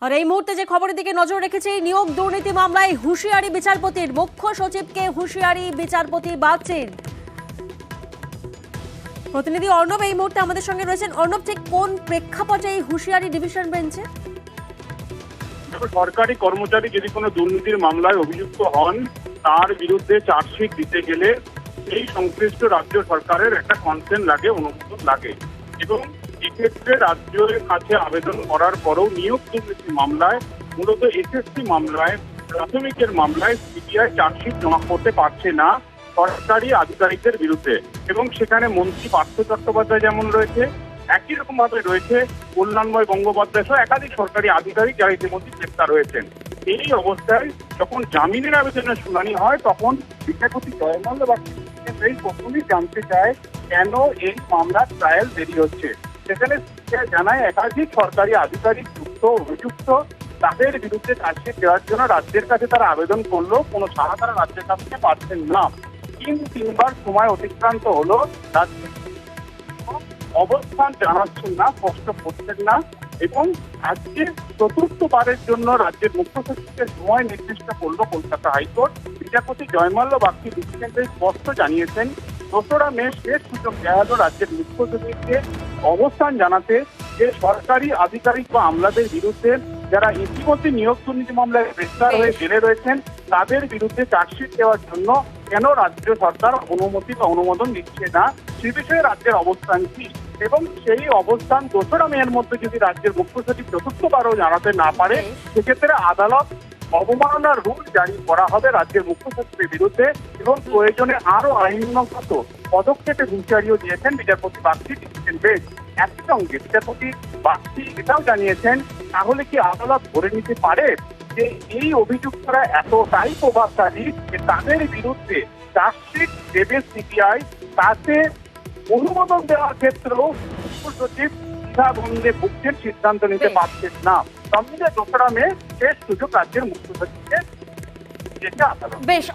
আর এই মুহূর্তে যে খবরের দিকে নজর রেখেছে, নিয়োগ দুর্নীতি মামলায় হুঁশিয়ারি বিচারপতির। মুখ্য সচিবকে হুঁশিয়ারি বিচারপতি বাগচির। প্রতিনিধি অর্ণব এই মুহূর্তে আমাদের সঙ্গে রয়েছেন। অর্ণব, ঠিক কোন প্রেক্ষাপটে এই হুঁশিয়ারি ডিভিশন বেঞ্চে? সরকারি কর্মচারী যদি কোনো দুর্নীতির মামলায় অভিযুক্ত হন, তার বিরুদ্ধে চার্জশিট দিতে গেলে এই সংশ্লিষ্ট রাজ্য সরকারের একটা কনসেন্ট লাগে, অনুমোদন লাগে। এবং এক্ষেত্রে রাজ্যের কাছে আবেদন করার পরেও নিয়োগ দুর্নীতি মামলায়, মূলত এসএসসি মামলায়, প্রাথমিকের মামলায় সিবিআই চার্জশিট জমা করতে পারছে না সরকারি আধিকারিকদের বিরুদ্ধে। এবং সেখানে মন্ত্রী পার্থ চট্টোপাধ্যায় যেমন রয়েছে, একই রকম ভাবে রয়েছে কল্যাণময় গঙ্গোপাধ্যায় সহ একাধিক সরকারি আধিকারিক যারা ইতিমধ্যে গ্রেপ্তার হয়েছেন। এই অবস্থায় যখন জামিনের আবেদনের শুনানি হয়, তখন বিচারপতি জয়মাল্য বাগচি এই প্রথমেই জানতে চায় কেন এই মামলার ট্রায়াল দেরি হচ্ছে। সেখানে জানায় একাধিক সরকারি আধিকারিক যুক্ত অভিযুক্ত, তাদের বিরুদ্ধে চার্জশিট দেওয়ার জন্য রাজ্যের কাছে তারা আবেদন করলেও কোনো সাড়া তারা রাজ্যের কাছ থেকে পাচ্ছেন না। তিনবার সময় অতিক্রান্ত হলো, রাজ্য অবস্থান জানাচ্ছেন না, স্পষ্ট করছেন না। এবং আজকে চতুর্থবারের জন্য রাজ্যের মুখ্য সচিবকে সময় নির্দিষ্ট করলো কলকাতা হাইকোর্ট। বিচারপতি জয়মাল্য বাগচি ডিসিশনটা স্পষ্ট জানিয়েছেন, 2রা মে শেষ সুযোগ দেওয়া হলো রাজ্যের মুখ্য সচিবকে অবস্থান জানাতে যে সরকারি আধিকারিক বা আমলাদের বিরুদ্ধে যারা ইতিমধ্যে নিয়োগ দুর্নীতি মামলায় গ্রেফতার হয়ে জেলে রয়েছেন, তাদের বিরুদ্ধে চার্জশিট দেওয়ার জন্য কেন রাজ্য সরকার অনুমতি বা অনুমোদন দিচ্ছে না, সে বিষয়ে রাজ্যের অবস্থান কি। এবং সেই অবস্থান 2রা মের মধ্যে যদি রাজ্যের মুখ্য সচিব চতুর্থবারও জানাতে না পারে, সেক্ষেত্রে আদালত অবমাননার রুল জারি করা হবে রাজ্যের মুখ্য সচিবের বিরুদ্ধে। এবং প্রয়োজনে আরো আইনগত পদক্ষেপের হুঁশিয়ারিও দিয়েছেন বিচারপতি বাগচি ডিসিশন বেঞ্চ। একই সঙ্গে বিচারপতি বাগচি এটাও জানিয়েছেন, তাহলে কি আদালত ধরে নিতে পারে যে এই অভিযুক্তরা এতটাই প্রভাবশালী যে তাদের বিরুদ্ধে চার্জশিট দেবে সিবিআই, তাতে অনুমোদন দেওয়ার ক্ষেত্রেও মুখ্য সচিব দ্বিধাদ্বন্দ্বে ভুগছেন, সিদ্ধান্ত নিতে পারছেন না। সব মিলিয়ে 2রা মে শেষ সুযোগ রাজ্যের মুখ্য সচিবকে যেতে আদালত। বেশ।